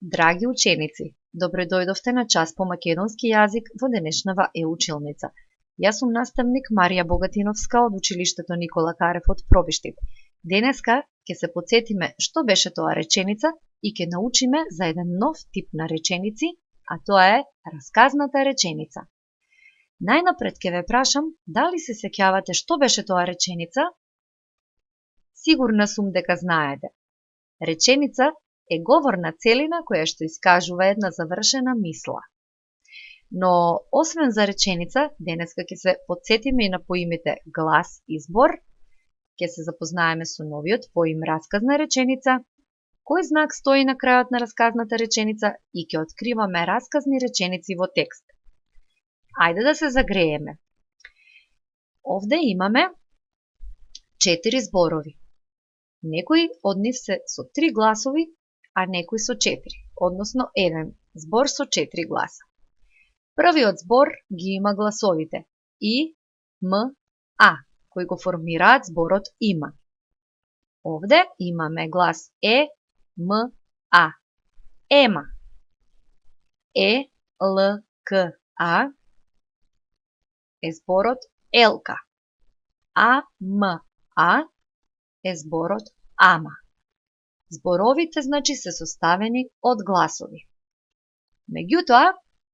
Драги ученици, добре дојдовте на час по македонски јазик во денешнава е-училница. Јас сум наставник Марија Богатиновска од училиштето Никола Карев од Пробиштип. Денеска ќе се потсетиме што беше тоа реченица и ќе научиме за еден нов тип на реченици, а тоа е расказната реченица. Најнапред ќе ве прашам дали се сеќавате што беше тоа реченица? Сигурна сум дека знаете. Реченица е говорна целина која што искажува една завршена мисла. Но, освен за реченица, денеска ќе се потсетиме и на поимите глас и збор, ќе се запознаеме со новиот поим расказна реченица, кој знак стои на крајот на расказната реченица и ќе откриваме расказни реченици во текст. Ајде да се загрееме. Овде имаме 4 зборови. Некои од нив се со 3 гласови, а некои со 4, односно еден збор со 4 гласа. Првиот збор ги има гласовите И, М, А, кои го формираат зборот има. Овде имаме глас Е, М, А. Ема. Е, Л, К, А е зборот елка. А, М, А е зборот ама. Зборовите, значи, се составени од гласови. Меѓутоа,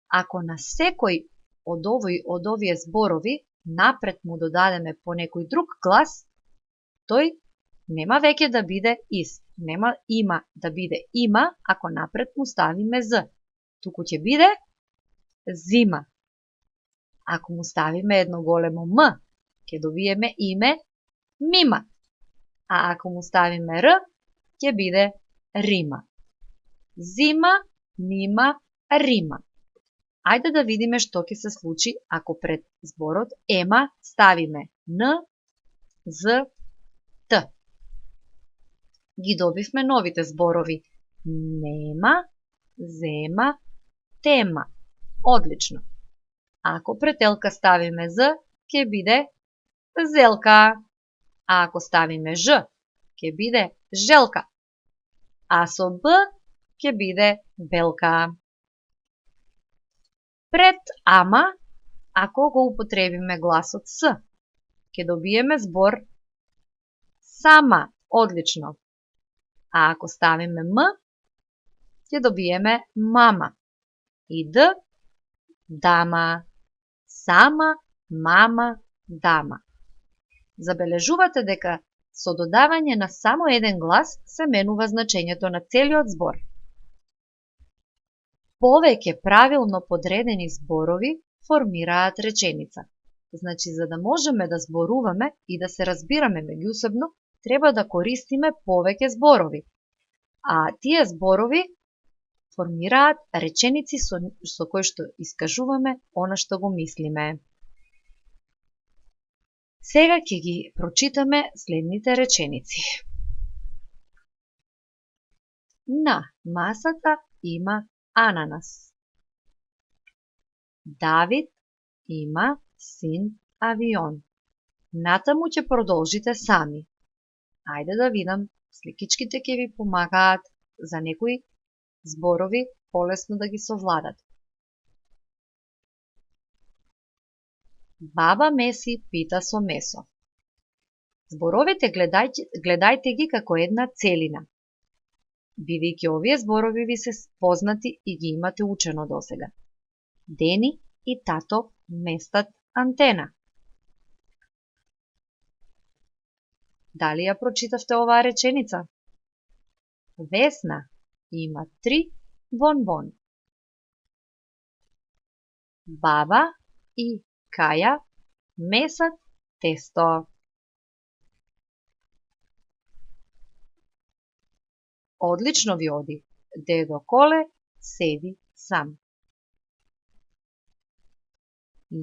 ако на секој од овие зборови напред му додадеме по некој друг глас, тој нема веќе да биде ист. Нема има да биде има, ако напред му ставиме з. Туку ќе биде зима. Ако му ставиме едно големо М, ќе добиеме име мима. А ако му ставиме Р, ќе биде рима. Зима, мима, рима. Ајде да видиме што ќе се случи ако пред зборот ема ставиме Н, З, Т. Ги добивме новите зборови нема, зема, тема. Одлично. Ако пред елка ставиме З, ќе биде зелка. А ако ставиме Ж, ќе биде желка. А со Б ќе биде белка. Пред ама, ако го употребиме гласот С, ќе добиеме збор сама. Одлично. А ако ставиме М, ќе добиеме мама. И Д, дама. Сама, мама, дама. Забележувате дека со додавање на само еден глас се менува значењето на целиот збор. Повеќе правилно подредени зборови формираат реченица. Значи, за да можеме да зборуваме и да се разбираме меѓусебно, треба да користиме повеќе зборови. А тие зборови формираат реченици со кои што искажуваме она што го мислиме. Сега ќе ги прочитаме следните реченици. На масата има ананас. Давид има син авион. Натаму ќе продолжите сами. Ајде да видам, сликичките ќе ви помагаат за некои зборови полесно да ги совладат. Баба Меси пита со месо. Зборовите гледајте ги како една целина. Бидејќи овие зборови ви се познати и ги имате учено досега. Дени и тато местат антена. Дали ја прочитавте оваа реченица? Весна има 3 бонбон. Баба и Каја месат тесто. Одлично ви оди. Дедо Коле седи сам.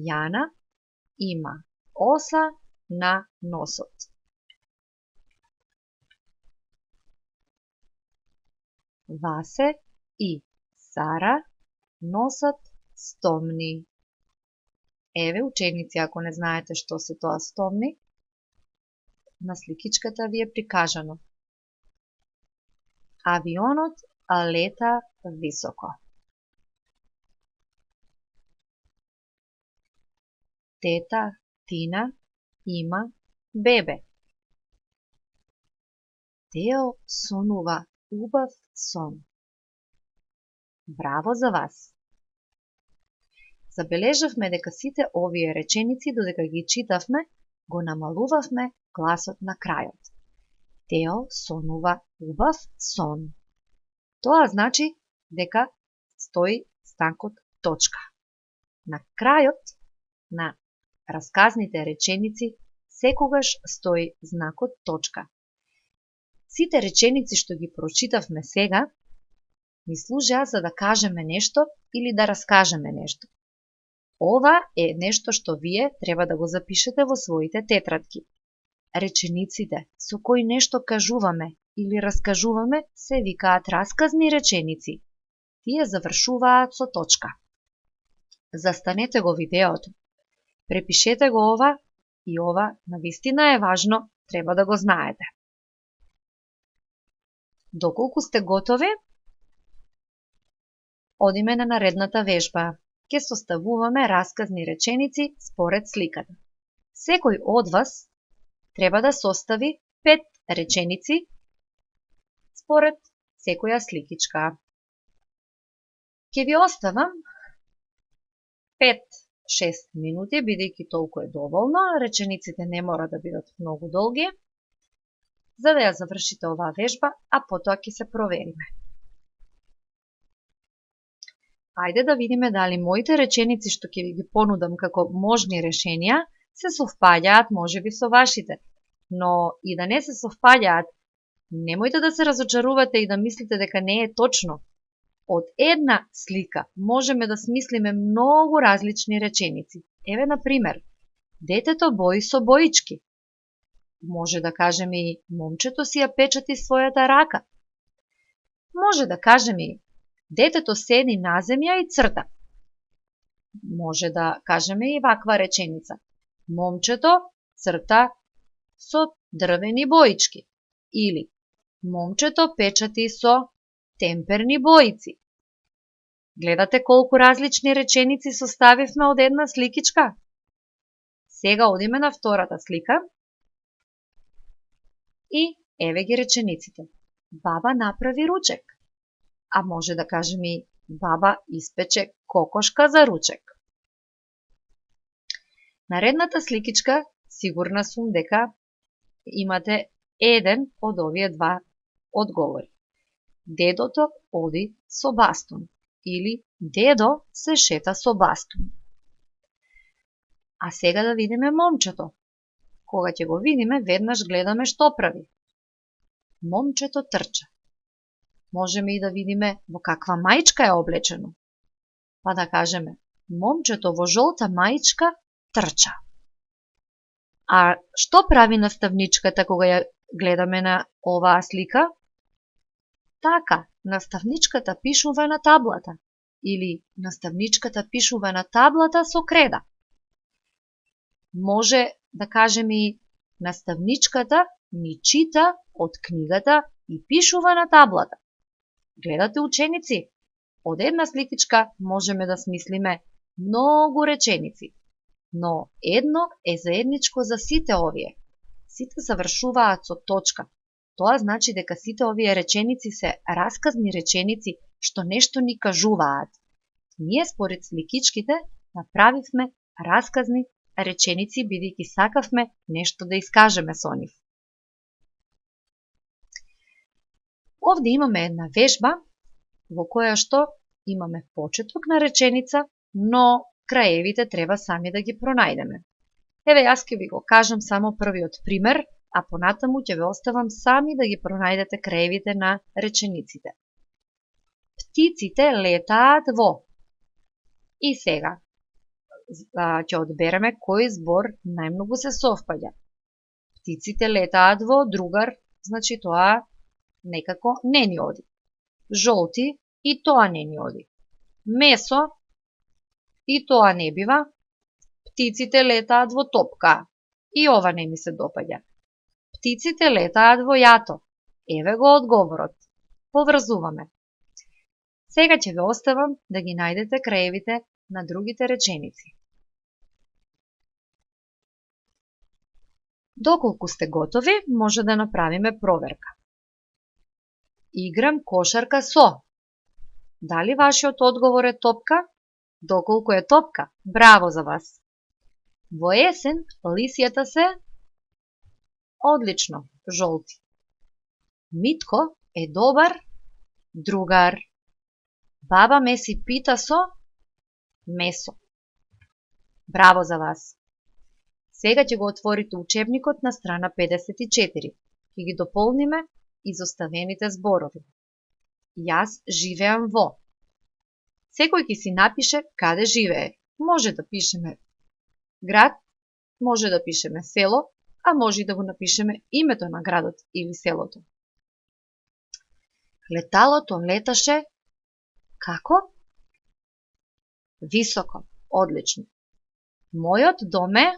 Јана има оса на носот. Васе и Сара носат стомни. Еве, ученици, ако не знаете што се тоа стомни, на сликичката ви е прикажано. Авионот а лета високо. Тета Тина има бебе. Тео сонува убав сон. Браво за вас! Забележавме дека сите овие реченици, додека ги читавме, го намалувавме гласот на крајот. Тео сонува убав сон. Тоа значи дека стои знакот точка. На крајот на расказните реченици секогаш стои знакот точка. Сите реченици што ги прочитавме сега ни служеа за да кажеме нешто или да раскажеме нешто. Ова е нешто што вие треба да го запишете во своите тетрадки. Речениците со кои нешто кажуваме или раскажуваме се викаат расказни реченици. Тие завршуваат со точка. Застанете го видеото. Препишете го ова и ова навистина е важно, треба да го знаете. Доколку сте готови, одиме на наредната вежба. Ке составуваме расказни реченици според сликата. Секој од вас треба да состави 5 реченици според секоја сликичка. Ке ви оставам 5-6 минути, бидејќи толку е доволно, речениците не мора да бидат многу долги, за да ја завршите оваа вежба, а потоа ќе се провериме. Ајде да видиме дали моите реченици што ќе ви ги понудам како можни решенија се совпаѓаат можеби со вашите. Но и да не се совпаѓаат, немојте да се разочарувате и да мислите дека не е точно. Од една слика можеме да смислиме многу различни реченици. Еве, например, детето бои со боички. Може да кажеме и момчето си ја печати својата рака. Може да кажеме и детето седи на земја и црта. Може да кажеме и ваква реченица. Момчето црта со дрвени боички. Или момчето печати со темперни боици. Гледате колку различни реченици составивме од една сликичка? Сега одиме на втората слика. И еве ги речениците. Баба направи ручек. А може да кажеме и баба испече кокошка за ручек. Наредната сликичка, сигурна сум дека имате еден од овие два одговори. Дедото оди со бастун или дедо се шета со бастун. А сега да видиме момчето. Кога ќе го видиме, веднаш гледаме што прави. Момчето трча. Можеме и да видиме во каква маичка е облечено. Па да кажеме, момчето во жолта маичка трча. А што прави наставничката кога ја гледаме на оваа слика? Така, наставничката пишува на таблата. Или наставничката пишува на таблата со креда. Може да кажеме и наставничката ни чита од книгата и пишува на таблата. Гледате, ученици, од една сликичка можеме да смислиме многу реченици, но едно е заедничко за сите овие. Сите завршуваат со точка. Тоа значи дека сите овие реченици се расказни реченици што нешто ни кажуваат. Ние според сликичките направивме расказни реченици бидејќи сакавме нешто да искажеме со нив. Овде имаме една вежба во која што имаме почеток на реченица, но краевите треба сами да ги пронајдеме. Еве, јас ќе ви го кажам само првиот пример, а понатаму ќе ве оставам сами да ги пронајдете краевите на речениците. Птиците летаат во. И сега ќе одбереме кој збор најмногу се совпаѓа. Птиците летаат во, другар, значи тоа некако не ни оди. Жолти, и тоа не ни оди. Месо, и тоа не бива. Птиците летаат во топка, и ова не ми се допаѓа. Птиците летаат во јато. Еве го одговорот. Поврзуваме. Сега ќе ве оставам да ги најдете краевите на другите реченици. Доколку сте готови, може да направиме проверка. Играм кошарка со. Дали вашиот одговор е топка? Доколку е топка, браво за вас. Во есен лисјата се одлично, жолти. Митко е добар другар. Баба ме си пита со месо. Браво за вас. Сега ќе го отворите учебникот на страна 54 и ги дополниме изоставените зборови. Јас живеам во. Секој ќе си напише каде живее. Може да пишеме град, може да пишеме село, а може и да го напишеме името на градот или селото. Леталото леташе како? Високо, одлично. Мојот дом е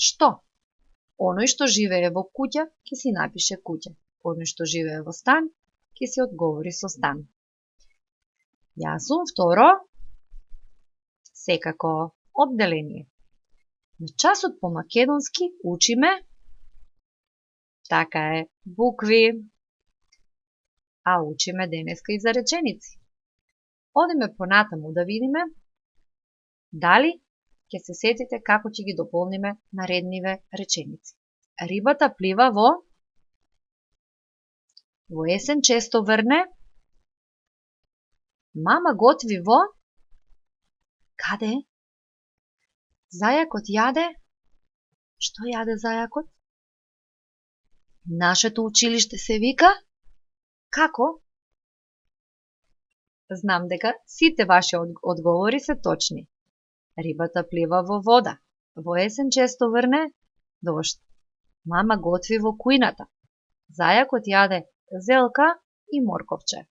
што? Оној што живее во куќа, ќе си напише куќа. Оној што живее во стан, ќе си одговори со стан. Јас сум второ, секако, одделение. На часот по македонски учиме, така е, букви, а учиме денеска и за реченици. Одиме понатаму да видиме дали ќе се сетите како ќе ги дополниме наредниве реченици. Рибата плива во есен често врне, мама готви во каде? Зајакот јаде, што јаде зајакот? Нашето училиште се вика како? Знам дека сите ваши одговори се точни. Рибата плива во вода, во есен често врне дожд. Мама готви во кујната. Зајакот јаде зелка и морковче.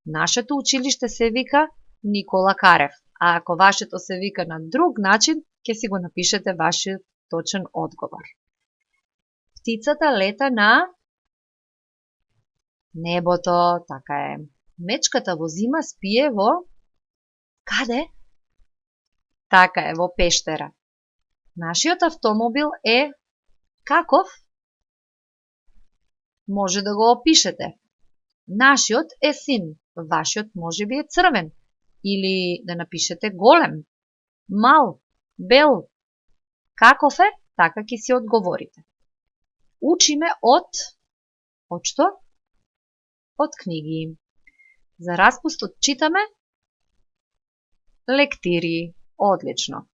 Нашето училиште се вика Никола Карев, а ако вашето се вика на друг начин, ќе си го напишете вашиот точен одговор. Птицата лета на небото, така е. Мечката во зима спие во каде? Така е, во пештера. Нашиот автомобил е каков? Може да го опишете. Нашиот е син, вашиот може би е црвен. Или да напишете голем, мал, бел. Каков е? Така ќе си одговорите. Учиме од што? Од книги. За распустот читаме лектири. Одлично.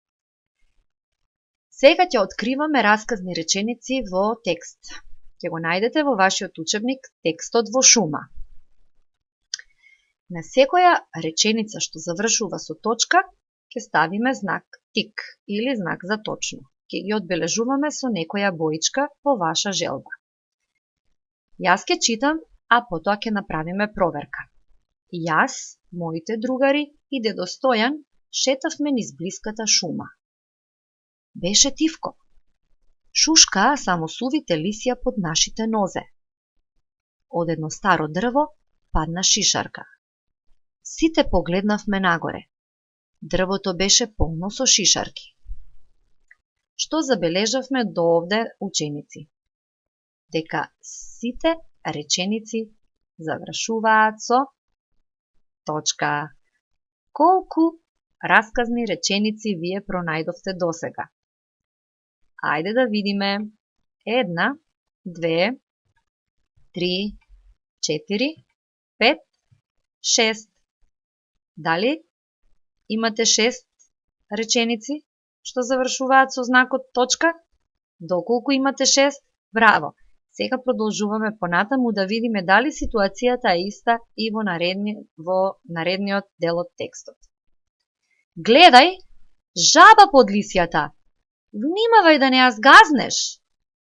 Сега ќе откриваме расказни реченици во текст. Ќе го најдете во вашиот учебник Текстот во шума. На секоја реченица што завршува со точка, ќе ставиме знак тик или знак за точно. Ќе ги одбележуваме со некоја боичка по ваша желба. Јас ќе читам, а потоа ќе направиме проверка. Јас, моите другари и дедо Стојан шетавме низ блиската шума. Беше тивко. Шушкаа само сувите лисја под нашите нозе. Од едно старо дрво падна шишарка. Сите погледнавме нагоре. Дрвото беше полно со шишарки. Што забележавме до овде, ученици? Дека сите реченици завршуваат со точка. Колку расказни реченици вие пронајдовте досега? Ајде да видиме. 1, 2, 3, 4, 5, 6. Дали имате 6 реченици што завршуваат со знакот точка? Доколку имате 6? Браво! Сега продолжуваме понатаму да видиме дали ситуацијата е иста и во наредниот дел од текстот. Гледај, жаба под лисјата! Внимавај да не ја згазнеш!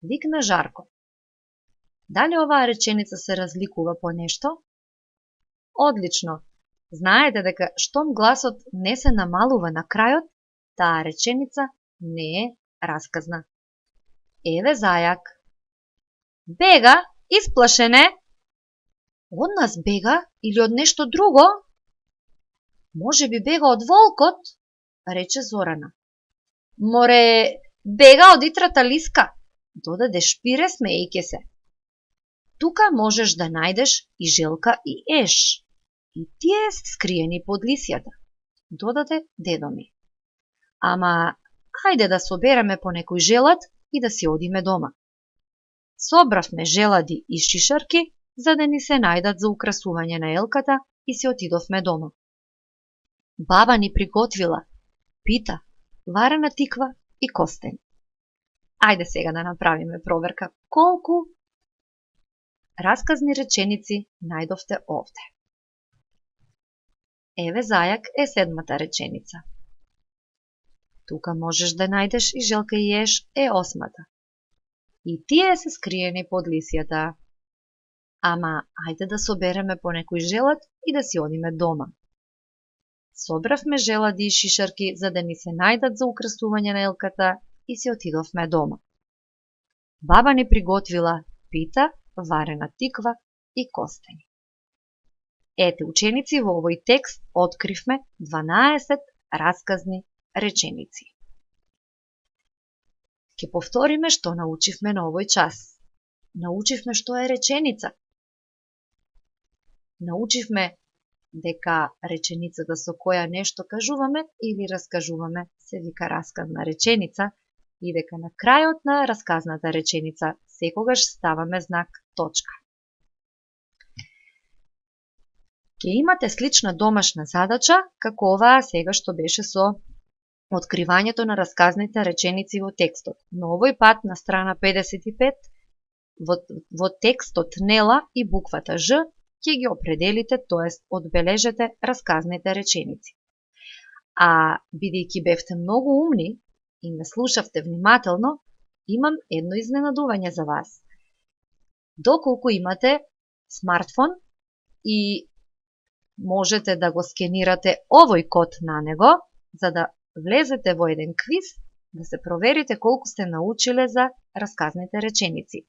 Викна Жарко. Дали оваа реченица се разликува по нешто? Одлично! Знаете дека штом гласот не се намалува на крајот, таа реченица не е расказна. Еве зајак. Бега, исплашен е. Од нас бега или од нешто друго? Може би бега од волкот, рече Зорана. Море, бега од итрата лиска, додаде Шпире смеејќи се. Тука можеш да најдеш и Желка и Еш. И тие се скриени под лисјата, додаде дедо ми. Ама, хајде да собереме по некој желат и да си одиме дома. Собравме желади и шишарки, за да ни се најдат за украсување на елката и си отидовме дома. Баба ни приготвила пита, варена тиква и костен. Ајде сега да направиме проверка. Колку расказни реченици најдовте овде? Еве зајак е 7-та реченица. Тука можеш да најдеш и Желка и Еш е 8-та. И тие се скриени под лисјата. Ама, ајде да собереме по некој желат и да си одиме дома. Собравме желади и шишарки за да ни се најдат за украсување на елката и си отидовме дома. Баба ни приготвила пита, варена тиква и костени. Ете, ученици, во овој текст откривме 12 расказни реченици. Ке повториме што научивме на овој час. Научивме што е реченица. Научивме дека реченицата со која нешто кажуваме или раскажуваме се вика расказна реченица и дека на крајот на расказната реченица секогаш ставаме знак точка. Ке имате слична домашна задача како оваа сега што беше со откривањето на расказните реченици во текстот. Но овој пат на страна 55 во текстот нела и буквата Ж ќе ги определите, тоест одбележете расказните реченици. А бидејќи бевте многу умни и ме слушавте внимателно, имам едно изненадување за вас. Доколку имате смартфон и можете да го скенирате овој код на него, за да влезете во еден квиз, да се проверите колку сте научиле за расказните реченици.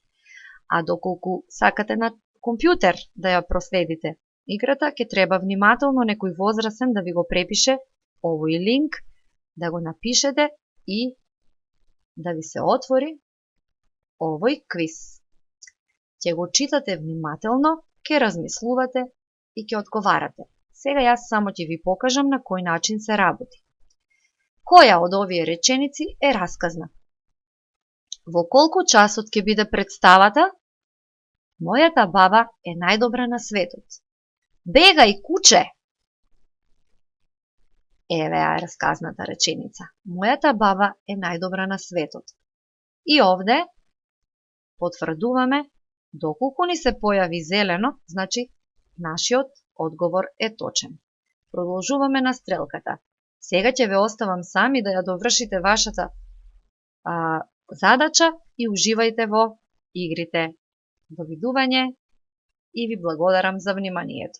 А доколку сакате на компјутер да ја проследите играта, ќе треба внимателно некој возрасен да ви го препише овој линк, да го напишете и да ви се отвори овој квиз. Ќе го читате внимателно, ќе размислувате и ќе одговарате. Сега јас само ќе ви покажам на кој начин се работи. Која од овие реченици е расказна? Во колку часот ќе биде представата? Мојата баба е најдобра на светот. Бегај, куче! Еве е расказната реченица. Мојата баба е најдобра на светот. И овде потврдуваме, доколку ни се појави зелено, значи нашиот одговор е точен. Продолжуваме на стрелката. Сега ќе ве оставам сами да ја довршите вашата задача и уживајте во игрите. Довидување и ви благодарам за вниманието.